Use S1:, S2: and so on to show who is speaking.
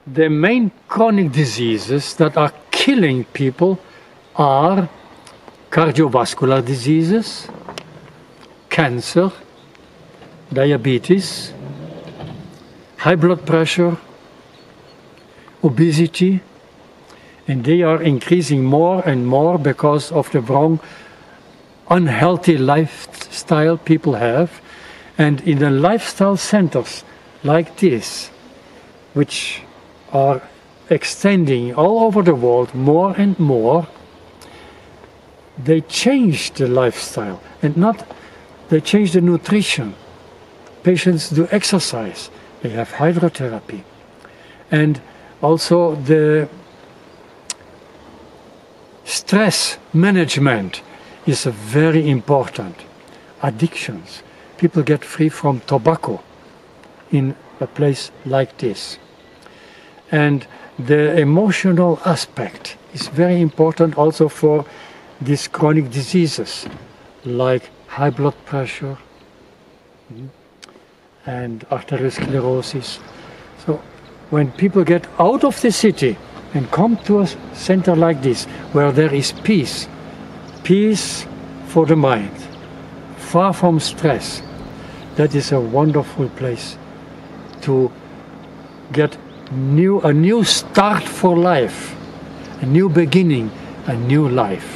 S1: the main chronic diseases that are killing people are cardiovascular diseases, cancer, diabetes, high blood pressure, obesity, and they are increasing more and more because of the wrong, unhealthy lifestyle people have. And in the lifestyle centers like this, which are extending all over the world more and more, they change the lifestyle and not, they change the nutrition. Patients do exercise, they have hydrotherapy. And also the stress management is very important. Addictions. People get free from tobacco in a place like this. And the emotional aspect is very important also for these chronic diseases like high blood pressure and arteriosclerosis. So when people get out of the city and come to a center like this, where there is peace, peace for the mind, far from stress, that is a wonderful place to get a new start for life, a new beginning, a new life.